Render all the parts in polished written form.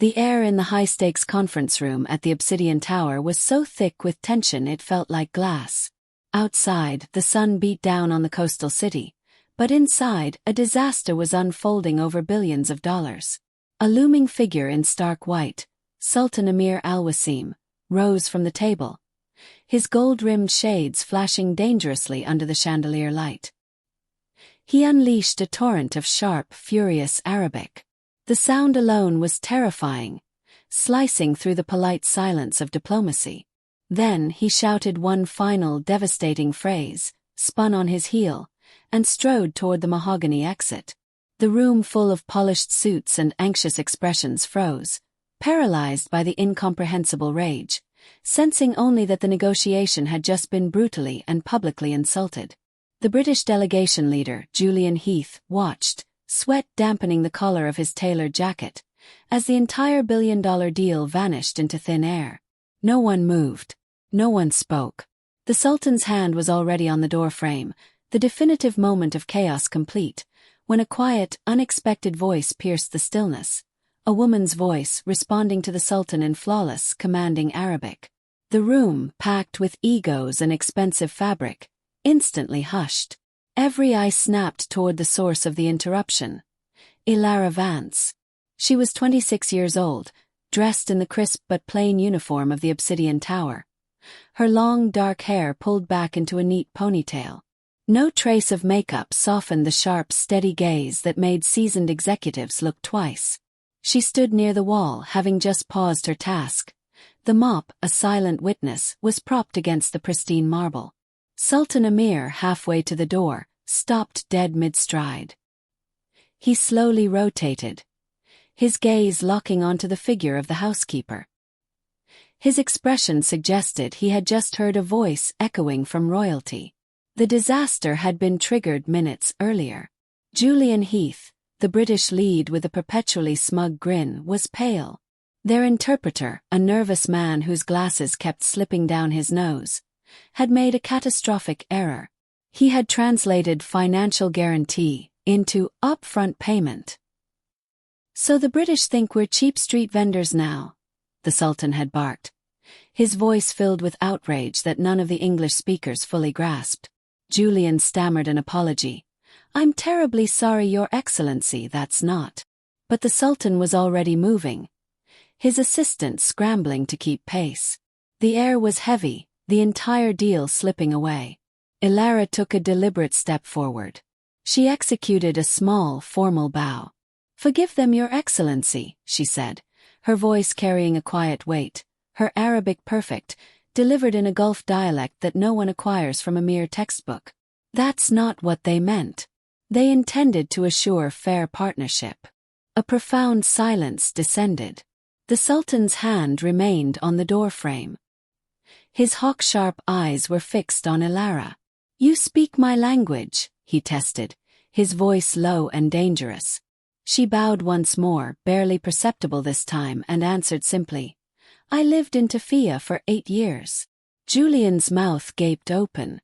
The air in the high-stakes conference room at the Obsidian Tower was so thick with tension it felt like glass. Outside, the sun beat down on the coastal city, but inside, a disaster was unfolding over billions of dollars. A looming figure in stark white, Sultan Emir al-Wasim, rose from the table, his gold-rimmed shades flashing dangerously under the chandelier light. He unleashed a torrent of sharp, furious Arabic. The sound alone was terrifying, slicing through the polite silence of diplomacy. Then he shouted one final devastating phrase, spun on his heel, and strode toward the mahogany exit. The room full of polished suits and anxious expressions froze, paralyzed by the incomprehensible rage, sensing only that the negotiation had just been brutally and publicly insulted. The British delegation leader, Julian Heath, watched, sweat dampening the collar of his tailored jacket, as the entire billion-dollar deal vanished into thin air. No one moved. No one spoke. The Sultan's hand was already on the doorframe, the definitive moment of chaos complete, when a quiet, unexpected voice pierced the stillness. A woman's voice responding to the Sultan in flawless, commanding Arabic. The room, packed with egos and expensive fabric, instantly hushed. Every eye snapped toward the source of the interruption. Ilara Vance. She was 26 years old, dressed in the crisp but plain uniform of the Obsidian Tower. Her long, dark hair pulled back into a neat ponytail. No trace of makeup softened the sharp, steady gaze that made seasoned executives look twice. She stood near the wall, having just paused her task. The mop, a silent witness, was propped against the pristine marble. Sultan Emir, halfway to the door, stopped dead mid-stride. He slowly rotated, his gaze locking onto the figure of the housekeeper. His expression suggested he had just heard a voice echoing from royalty. The disaster had been triggered minutes earlier. Julian Heath, the British lead with a perpetually smug grin, was pale. Their interpreter, a nervous man whose glasses kept slipping down his nose, had made a catastrophic error. He had translated financial guarantee into upfront payment. "So the British think we're cheap street vendors now," the Sultan had barked, his voice filled with outrage that none of the English speakers fully grasped. Julian stammered an apology. "I'm terribly sorry, Your Excellency, that's not." But the Sultan was already moving, his assistant scrambling to keep pace. The air was heavy, the entire deal slipping away. Ilara took a deliberate step forward. She executed a small, formal bow. "Forgive them, Your Excellency," she said, her voice carrying a quiet weight, her Arabic perfect, delivered in a Gulf dialect that no one acquires from a mere textbook. That's not what they meant. They intended to assure fair partnership. A profound silence descended. The Sultan's hand remained on the doorframe. His hawk-sharp eyes were fixed on Ilara. "You speak my language," he tested, his voice low and dangerous. She bowed once more, barely perceptible this time, and answered simply, "I lived in Tafia for 8 years." Julian's mouth gaped open.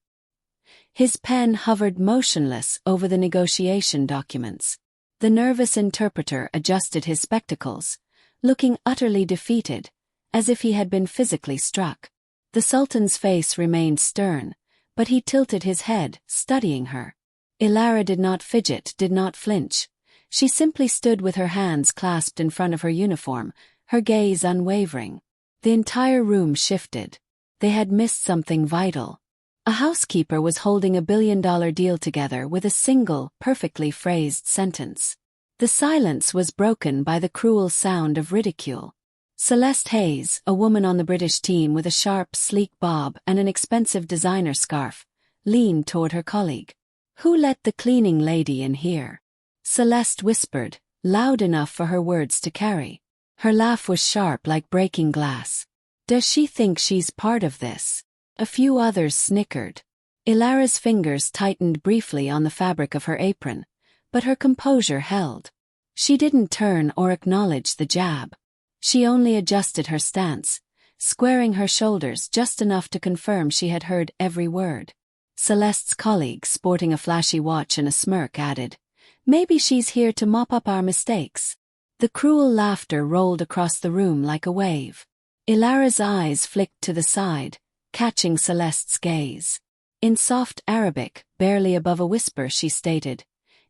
His pen hovered motionless over the negotiation documents. The nervous interpreter adjusted his spectacles, looking utterly defeated, as if he had been physically struck. The Sultan's face remained stern, but he tilted his head, studying her. Ilara did not fidget, did not flinch. She simply stood with her hands clasped in front of her uniform, her gaze unwavering. The entire room shifted. They had missed something vital. A housekeeper was holding a billion-dollar deal together with a single, perfectly phrased sentence. The silence was broken by the cruel sound of ridicule. Celeste Hayes, a woman on the British team with a sharp, sleek bob and an expensive designer scarf, leaned toward her colleague. "Who let the cleaning lady in here?" Celeste whispered, loud enough for her words to carry. Her laugh was sharp like breaking glass. "Does she think she's part of this?" A few others snickered. Ilara's fingers tightened briefly on the fabric of her apron, but her composure held. She didn't turn or acknowledge the jab. She only adjusted her stance, squaring her shoulders just enough to confirm she had heard every word. Celeste's colleague, sporting a flashy watch and a smirk, added, "Maybe she's here to mop up our mistakes." The cruel laughter rolled across the room like a wave. Ilara's eyes flicked to the side, catching Celeste's gaze. In soft Arabic, barely above a whisper, she stated,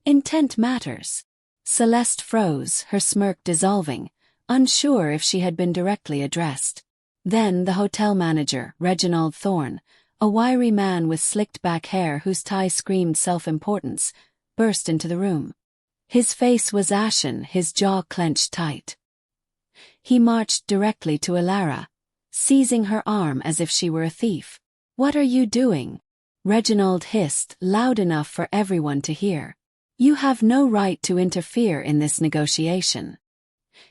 "Intent matters." Celeste froze, her smirk dissolving, unsure if she had been directly addressed. Then the hotel manager, Reginald Thorne, a wiry man with slicked back hair whose tie screamed self-importance, burst into the room. His face was ashen, his jaw clenched tight. He marched directly to Ilara, seizing her arm as if she were a thief. "What are you doing?" Reginald hissed, loud enough for everyone to hear. "You have no right to interfere in this negotiation."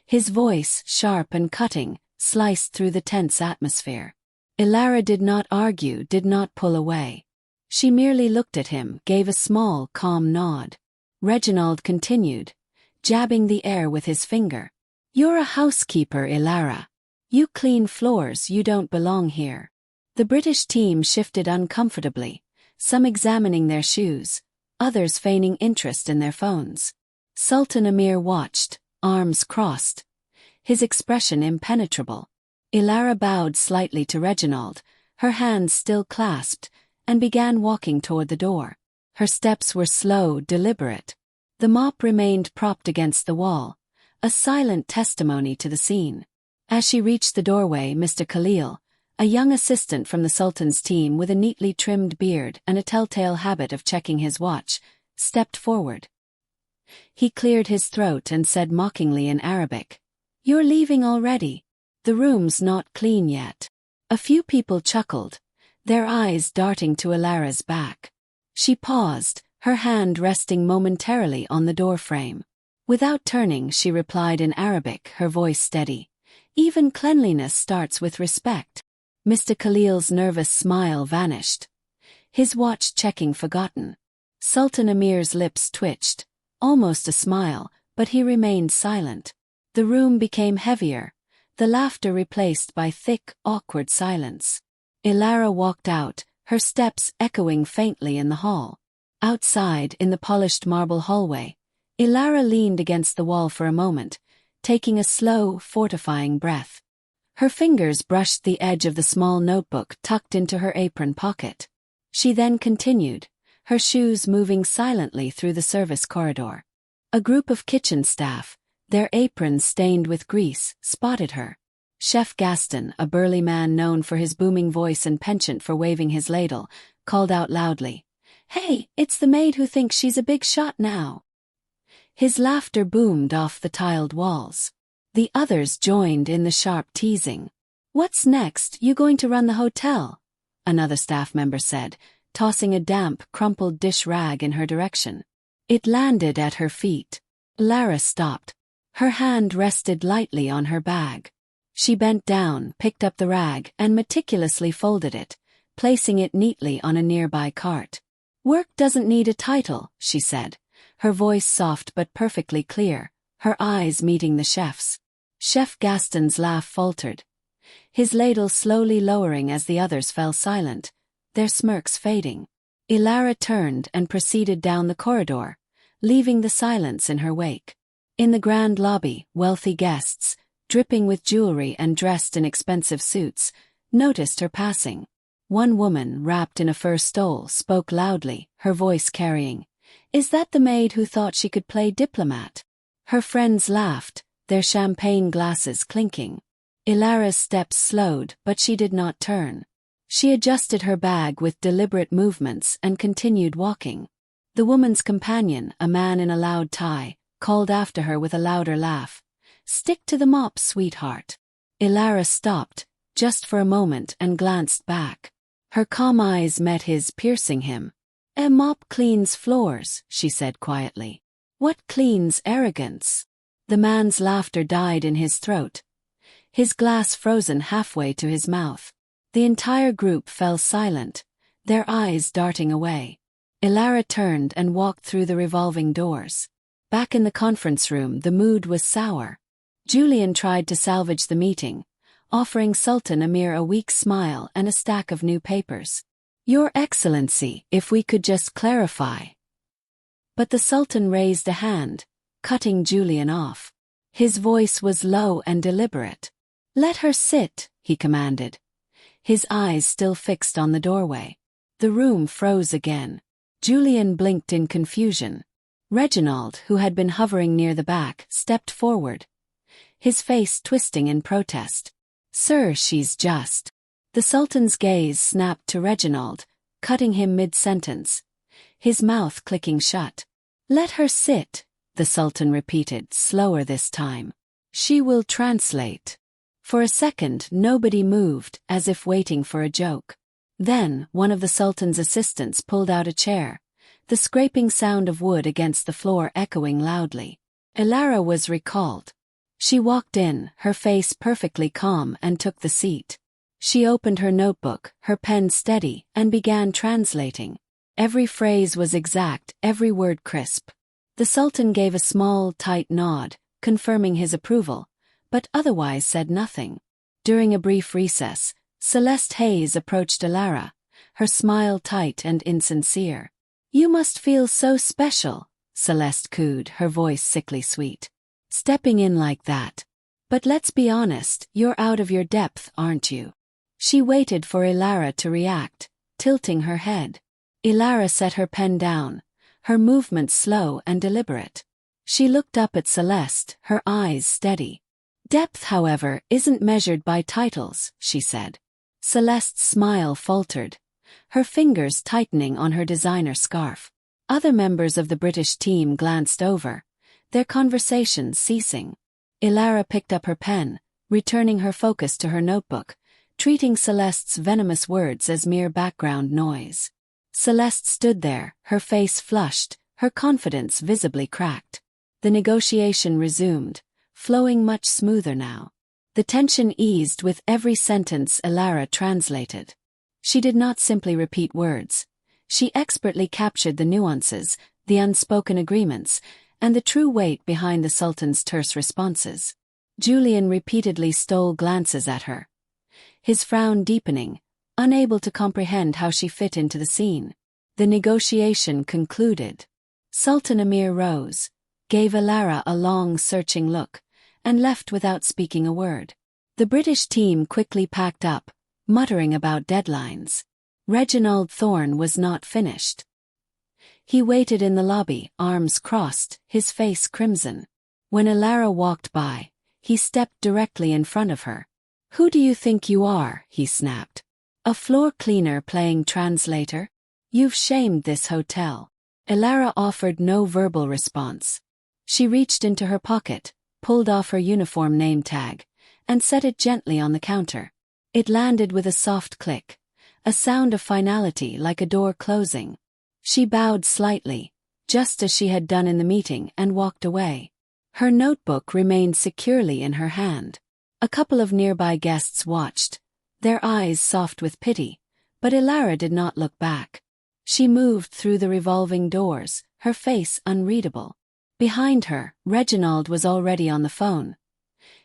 His voice, sharp and cutting, sliced through the tense atmosphere. Ilara did not argue, did not pull away. She merely looked at him, gave a small, calm nod. Reginald continued, jabbing the air with his finger. "You're a housekeeper, Ilara. You clean floors, you don't belong here." The British team shifted uncomfortably, some examining their shoes, others feigning interest in their phones. Sultan Amir watched, arms crossed, his expression impenetrable. Ilara bowed slightly to Reginald, her hands still clasped, and began walking toward the door. Her steps were slow, deliberate. The mop remained propped against the wall, a silent testimony to the scene. As she reached the doorway, Mr. Khalil, a young assistant from the Sultan's team with a neatly trimmed beard and a telltale habit of checking his watch, stepped forward. He cleared his throat and said mockingly in Arabic, "You're leaving already? The room's not clean yet." A few people chuckled, their eyes darting to Ilara's back. She paused, her hand resting momentarily on the doorframe. Without turning, she replied in Arabic, her voice steady, "Even cleanliness starts with respect." Mr. Khalil's nervous smile vanished, his watch checking forgotten. Sultan Amir's lips twitched, almost a smile, but he remained silent. The room became heavier, the laughter replaced by thick, awkward silence. Ilara walked out, her steps echoing faintly in the hall. Outside, in the polished marble hallway, Ilara leaned against the wall for a moment, taking a slow, fortifying breath. Her fingers brushed the edge of the small notebook tucked into her apron pocket. She then continued, her shoes moving silently through the service corridor. A group of kitchen staff, their aprons stained with grease, spotted her. Chef Gaston, a burly man known for his booming voice and penchant for waving his ladle, called out loudly, "Hey, it's the maid who thinks she's a big shot now." His laughter boomed off the tiled walls. The others joined in the sharp teasing. "What's next, you going to run the hotel?" another staff member said, tossing a damp, crumpled dish rag in her direction. It landed at her feet. Lara stopped. Her hand rested lightly on her bag. She bent down, picked up the rag, and meticulously folded it, placing it neatly on a nearby cart. "Work doesn't need a title," she said, her voice soft but perfectly clear, her eyes meeting the chef's. Chef Gaston's laugh faltered, his ladle slowly lowering as the others fell silent, their smirks fading. Ilara turned and proceeded down the corridor, leaving the silence in her wake. In the grand lobby, wealthy guests, dripping with jewelry and dressed in expensive suits, noticed her passing. One woman, wrapped in a fur stole, spoke loudly, her voice carrying, "Is that the maid who thought she could play diplomat?" Her friends laughed, their champagne glasses clinking. Ilara's steps slowed, but she did not turn. She adjusted her bag with deliberate movements and continued walking. The woman's companion, a man in a loud tie, called after her with a louder laugh, "Stick to the mop, sweetheart." Ilara stopped, just for a moment, and glanced back. Her calm eyes met his, piercing him. "A mop cleans floors," she said quietly. "What cleans arrogance?" The man's laughter died in his throat, his glass frozen halfway to his mouth. The entire group fell silent, their eyes darting away. Ilara turned and walked through the revolving doors. Back in the conference room, the mood was sour. Julian tried to salvage the meeting, offering Sultan Amir a weak smile and a stack of new papers. "Your Excellency, if we could just clarify." But the Sultan raised a hand, cutting Julian off. His voice was low and deliberate. "Let her sit," he commanded, his eyes still fixed on the doorway. The room froze again. Julian blinked in confusion. Reginald, who had been hovering near the back, stepped forward, his face twisting in protest. "Sir, she's just—" The Sultan's gaze snapped to Reginald, cutting him mid-sentence, his mouth clicking shut. "Let her sit," the Sultan repeated, slower this time. "She will translate." For a second nobody moved, as if waiting for a joke. Then one of the Sultan's assistants pulled out a chair, the scraping sound of wood against the floor echoing loudly. Ilara was recalled. She walked in, her face perfectly calm, and took the seat. She opened her notebook, her pen steady, and began translating. Every phrase was exact, every word crisp. The Sultan gave a small, tight nod, confirming his approval, but otherwise said nothing. During a brief recess, Celeste Hayes approached Ilara, her smile tight and insincere. "You must feel so special," Celeste cooed, her voice sickly sweet. "Stepping in like that. But let's be honest, you're out of your depth, aren't you?" She waited for Ilara to react, tilting her head. Ilara set her pen down, her movements slow and deliberate. She looked up at Celeste, her eyes steady. "Depth, however, isn't measured by titles," she said. Celeste's smile faltered, her fingers tightening on her designer scarf. Other members of the British team glanced over, their conversations ceasing. Ilara picked up her pen, returning her focus to her notebook, treating Celeste's venomous words as mere background noise. Celeste stood there, her face flushed, her confidence visibly cracked. The negotiation resumed, flowing much smoother now. The tension eased with every sentence Ilara translated. She did not simply repeat words. She expertly captured the nuances, the unspoken agreements, and the true weight behind the Sultan's terse responses. Julian repeatedly stole glances at her, his frown deepening, unable to comprehend how she fit into the scene. The negotiation concluded. Sultan Amir rose, gave Ilara a long, searching look, and left without speaking a word. The British team quickly packed up, muttering about deadlines. Reginald Thorne was not finished. He waited in the lobby, arms crossed, his face crimson. When Ilara walked by, he stepped directly in front of her. "Who do you think you are?" he snapped. "A floor cleaner playing translator? You've shamed this hotel." Ilara offered no verbal response. She reached into her pocket, pulled off her uniform name tag, and set it gently on the counter. It landed with a soft click, a sound of finality like a door closing. She bowed slightly, just as she had done in the meeting, and walked away. Her notebook remained securely in her hand. A couple of nearby guests watched, their eyes soft with pity, but Ilara did not look back. She moved through the revolving doors, her face unreadable. Behind her, Reginald was already on the phone,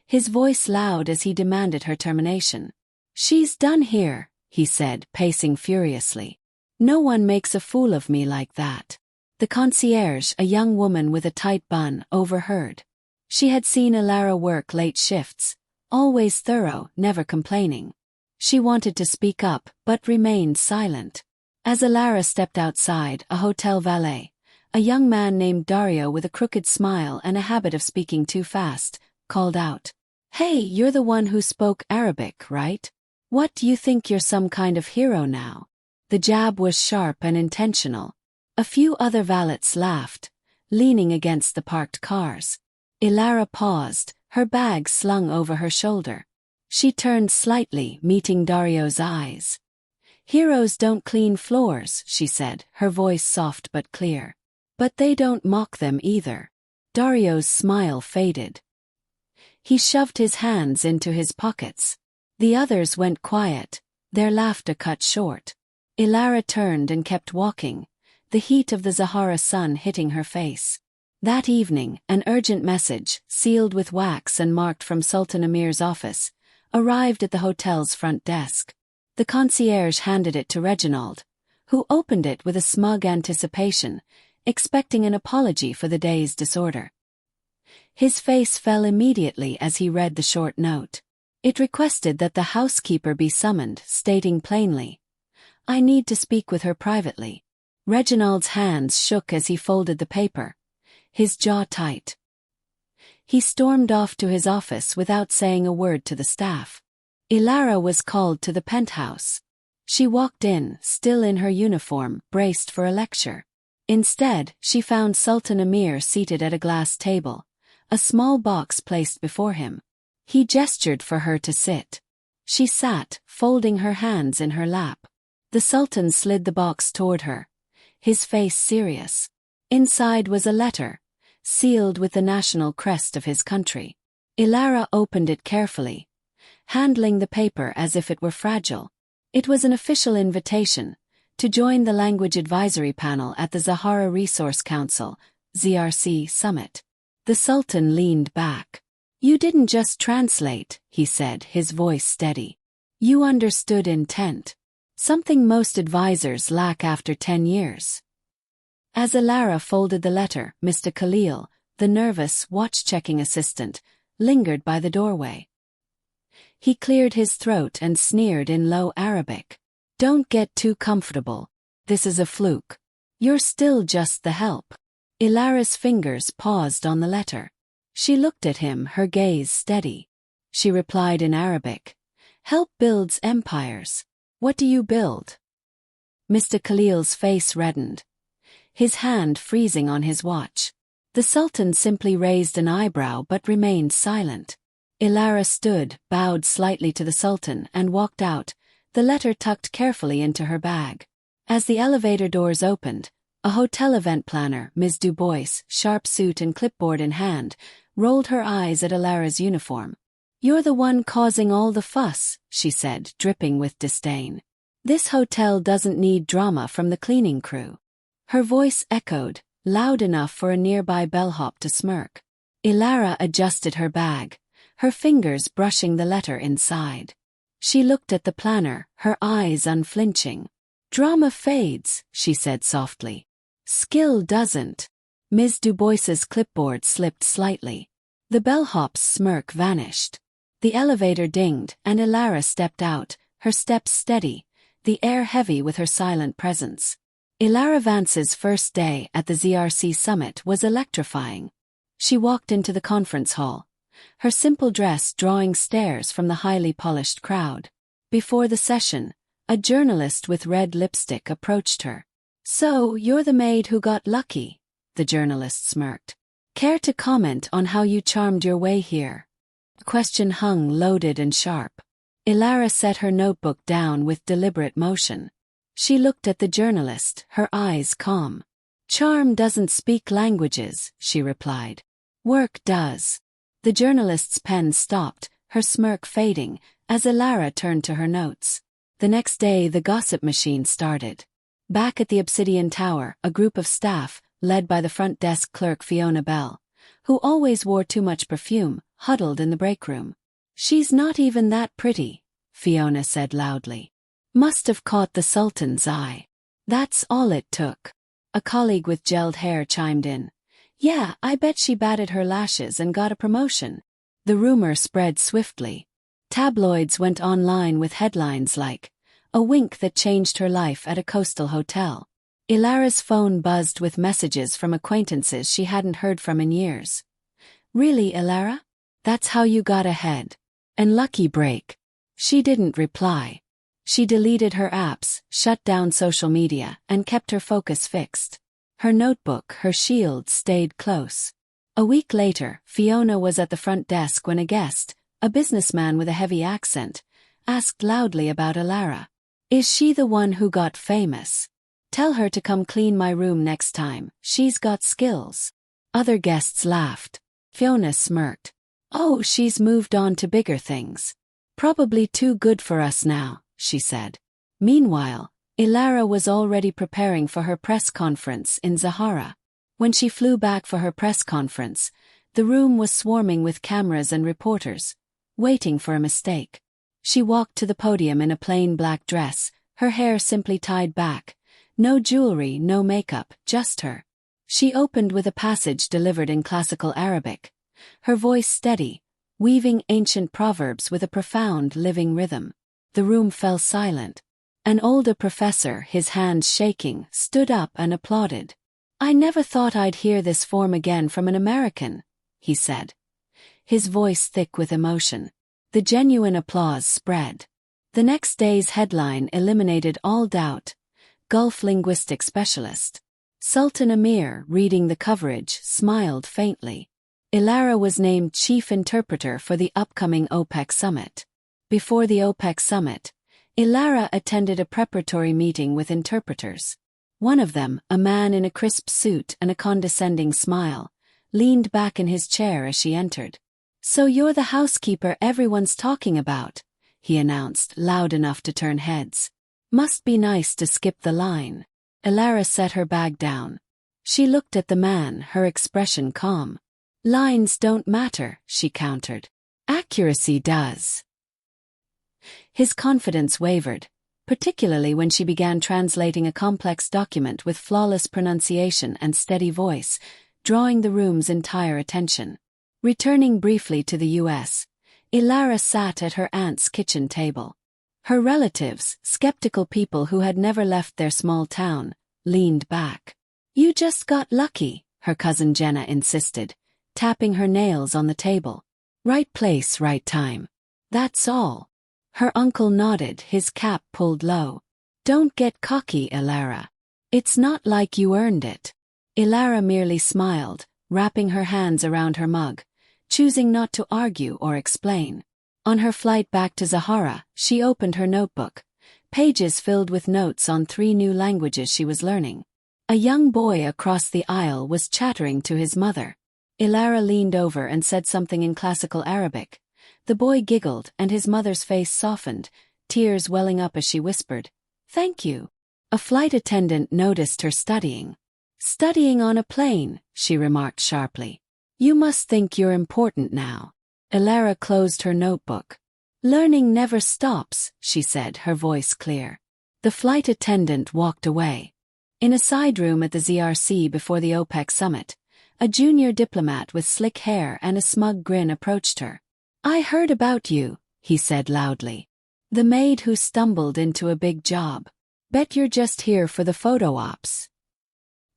his voice loud as he demanded her termination. "She's done here," he said, pacing furiously. "No one makes a fool of me like that." The concierge, a young woman with a tight bun, overheard. She had seen Ilara work late shifts, always thorough, never complaining. She wanted to speak up, but remained silent. As Ilara stepped outside, a hotel valet, a young man named Dario with a crooked smile and a habit of speaking too fast, called out, "Hey, you're the one who spoke Arabic, right? What, do you think you're some kind of hero now?" The jab was sharp and intentional. A few other valets laughed, leaning against the parked cars. Ilara paused, her bag slung over her shoulder. She turned slightly, meeting Dario's eyes. "Heroes don't clean floors," she said, her voice soft but clear. "But they don't mock them either." Dario's smile faded. He shoved his hands into his pockets. The others went quiet, their laughter cut short. Ilara turned and kept walking, the heat of the Zahara sun hitting her face. That evening, an urgent message, sealed with wax and marked from Sultan Amir's office, arrived at the hotel's front desk. The concierge handed it to Reginald, who opened it with a smug anticipation, expecting an apology for the day's disorder. His face fell immediately as he read the short note. It requested that the housekeeper be summoned, stating plainly, "I need to speak with her privately." Reginald's hands shook as he folded the paper, his jaw tight. He stormed off to his office without saying a word to the staff. Ilara was called to the penthouse. She walked in, still in her uniform, braced for a lecture. Instead, she found Sultan Amir seated at a glass table, a small box placed before him. He gestured for her to sit. She sat, folding her hands in her lap. The Sultan slid the box toward her, his face serious. Inside was a letter, sealed with the national crest of his country. Ilara opened it carefully, handling the paper as if it were fragile. It was an official invitation to join the Language Advisory Panel at the Zahara Resource Council, ZRC Summit. The Sultan leaned back. "You didn't just translate," he said, his voice steady. "You understood intent. Something most advisors lack after 10 years. As Ilara folded the letter, Mr. Khalil, the nervous, watch-checking assistant, lingered by the doorway. He cleared his throat and sneered in low Arabic. "Don't get too comfortable. This is a fluke. You're still just the help." Ilara's fingers paused on the letter. She looked at him, her gaze steady. She replied in Arabic, "Help builds empires. What do you build?" Mr. Khalil's face reddened, his hand freezing on his watch. The Sultan simply raised an eyebrow but remained silent. Ilara stood, bowed slightly to the Sultan, and walked out, the letter tucked carefully into her bag. As the elevator doors opened, a hotel event planner, Ms. Dubois, sharp suit and clipboard in hand, rolled her eyes at Ilara's uniform. "You're the one causing all the fuss," she said, dripping with disdain. "This hotel doesn't need drama from the cleaning crew." Her voice echoed, loud enough for a nearby bellhop to smirk. Ilara adjusted her bag, her fingers brushing the letter inside. She looked at the planner, her eyes unflinching. "Drama fades," she said softly. "Skill doesn't." Ms. Dubois's clipboard slipped slightly. The bellhop's smirk vanished. The elevator dinged, and Ilara stepped out, her steps steady, the air heavy with her silent presence. Ilara Vance's first day at the ZRC summit was electrifying. She walked into the conference hall, her simple dress drawing stares from the highly polished crowd. Before the session, a journalist with red lipstick approached her. "So, you're the maid who got lucky," the journalist smirked. "Care to comment on how you charmed your way here?" The question hung loaded and sharp. Ilara set her notebook down with deliberate motion. She looked at the journalist, her eyes calm. "Charm doesn't speak languages," she replied. "Work does." The journalist's pen stopped, her smirk fading, as Ilara turned to her notes. The next day the gossip machine started. Back at the Obsidian Tower, a group of staff, led by the front desk clerk Fiona Bell, who always wore too much perfume, huddled in the break room. "She's not even that pretty," Fiona said loudly. "Must have caught the Sultan's eye. That's all it took." A colleague with gelled hair chimed in. "Yeah, I bet she batted her lashes and got a promotion." The rumor spread swiftly. Tabloids went online with headlines like, "A wink that changed her life at a coastal hotel." Ilara's phone buzzed with messages from acquaintances she hadn't heard from in years. "Really, Ilara? That's how you got ahead? And lucky break." She didn't reply. She deleted her apps, shut down social media, and kept her focus fixed. Her notebook, her shield, stayed close. A week later, Fiona was at the front desk when a guest, a businessman with a heavy accent, asked loudly about Ilara. "Is she the one who got famous? Tell her to come clean my room next time, she's got skills." Other guests laughed. Fiona smirked. "Oh, she's moved on to bigger things. Probably too good for us now," she said. Meanwhile, Ilara was already preparing for her press conference in Zahara. When she flew back for her press conference, the room was swarming with cameras and reporters, waiting for a mistake. She walked to the podium in a plain black dress, her hair simply tied back, no jewelry, no makeup, just her. She opened with a passage delivered in classical Arabic, her voice steady, weaving ancient proverbs with a profound living rhythm. The room fell silent. An older professor, his hands shaking, stood up and applauded. "I never thought I'd hear this form again from an American," he said, his voice thick with emotion. The genuine applause spread. The next day's headline eliminated all doubt. Gulf linguistic specialist. Sultan Amir, reading the coverage, smiled faintly. Ilara was named chief interpreter for the upcoming OPEC summit. Before the OPEC summit, Ilara attended a preparatory meeting with interpreters. One of them, a man in a crisp suit and a condescending smile, leaned back in his chair as she entered. "So you're the housekeeper everyone's talking about," he announced, loud enough to turn heads. "Must be nice to skip the line." Ilara set her bag down. She looked at the man, her expression calm. "Lines don't matter," she countered. "Accuracy does." His confidence wavered, particularly when she began translating a complex document with flawless pronunciation and steady voice, drawing the room's entire attention. Returning briefly to the U.S., Ilara sat at her aunt's kitchen table. Her relatives, skeptical people who had never left their small town, leaned back. "You just got lucky," her cousin Jenna insisted, tapping her nails on the table. "Right place, right time. That's all." Her uncle nodded, his cap pulled low. "Don't get cocky, Ilara. It's not like you earned it." Ilara merely smiled, wrapping her hands around her mug, choosing not to argue or explain. On her flight back to Zahara, she opened her notebook, pages filled with notes on 3 new languages she was learning. A young boy across the aisle was chattering to his mother. Ilara leaned over and said something in classical Arabic. The boy giggled and his mother's face softened, tears welling up as she whispered, "Thank you." A flight attendant noticed her studying. "Studying on a plane," she remarked sharply. "You must think you're important now." Ilara closed her notebook. "Learning never stops," she said, her voice clear. The flight attendant walked away. In a side room at the ZRC before the OPEC summit, a junior diplomat with slick hair and a smug grin approached her. "I heard about you," he said loudly. "The maid who stumbled into a big job. Bet you're just here for the photo ops."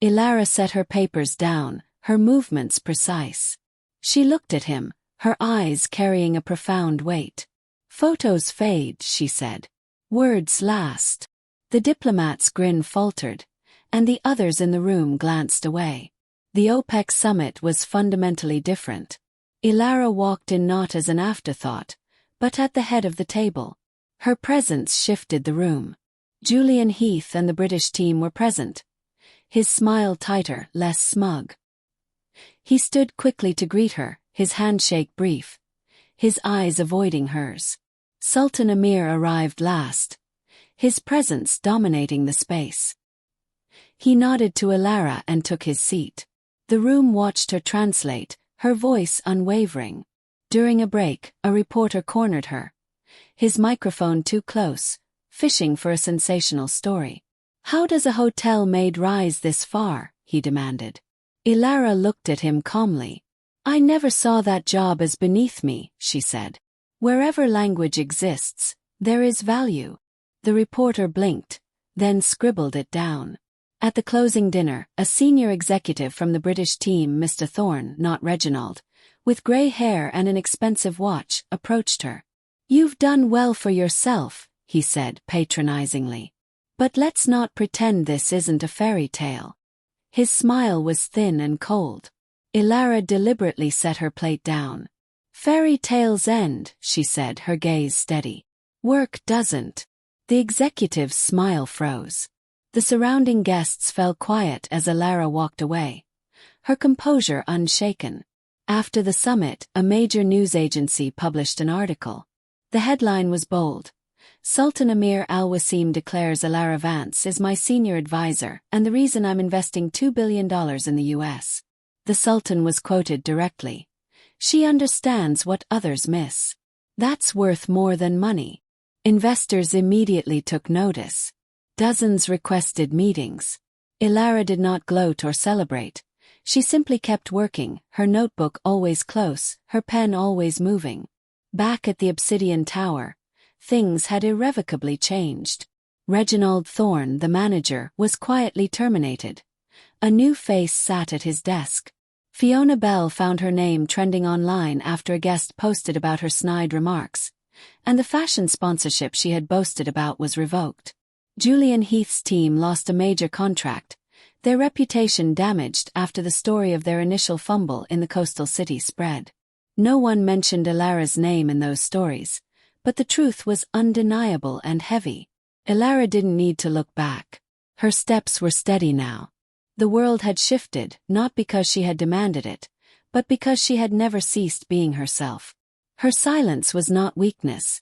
Ilara set her papers down, her movements precise. She looked at him, her eyes carrying a profound weight. "Photos fade," she said. "Words last." The diplomat's grin faltered, and the others in the room glanced away. The OPEC summit was fundamentally different. Ilara walked in not as an afterthought, but at the head of the table. Her presence shifted the room. Julian Heath and the British team were present. His smile tighter, less smug. He stood quickly to greet her, his handshake brief, his eyes avoiding hers. Sultan Amir arrived last, his presence dominating the space. He nodded to Ilara and took his seat. The room watched her translate, her voice unwavering. During a break, a reporter cornered her, his microphone too close, fishing for a sensational story. "How does a hotel maid rise this far?" he demanded. Ilara looked at him calmly. "I never saw that job as beneath me," she said. "Wherever language exists, there is value." The reporter blinked, then scribbled it down. At the closing dinner, a senior executive from the British team, Mr. Thorne, not Reginald, with grey hair and an expensive watch, approached her. "You've done well for yourself," he said patronizingly. "But let's not pretend this isn't a fairy tale." His smile was thin and cold. Ilara deliberately set her plate down. "Fairy tales end," she said, her gaze steady. "Work doesn't." The executive's smile froze. The surrounding guests fell quiet as Ilara walked away, her composure unshaken. After the summit, a major news agency published an article. The headline was bold. "Sultan Amir Al Wasim declares Ilara Vance is my senior advisor and the reason I'm investing $2 billion in the U.S. The Sultan was quoted directly. "She understands what others miss. That's worth more than money." Investors immediately took notice. Dozens requested meetings. Ilara did not gloat or celebrate. She simply kept working, her notebook always close, her pen always moving. Back at the Obsidian Tower, things had irrevocably changed. Reginald Thorne, the manager, was quietly terminated. A new face sat at his desk. Fiona Bell found her name trending online after a guest posted about her snide remarks, and the fashion sponsorship she had boasted about was revoked. Julian Heath's team lost a major contract, their reputation damaged after the story of their initial fumble in the coastal city spread. No one mentioned Ilara's name in those stories, but the truth was undeniable and heavy. Ilara didn't need to look back. Her steps were steady now. The world had shifted, not because she had demanded it, but because she had never ceased being herself. Her silence was not weakness.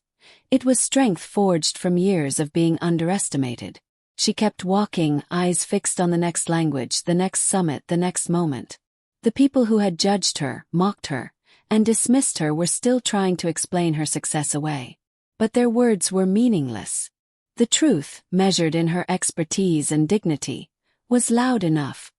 It was strength forged from years of being underestimated. She kept walking, eyes fixed on the next language, the next summit, the next moment. The people who had judged her, mocked her, and dismissed her were still trying to explain her success away. But their words were meaningless. The truth, measured in her expertise and dignity, was loud enough.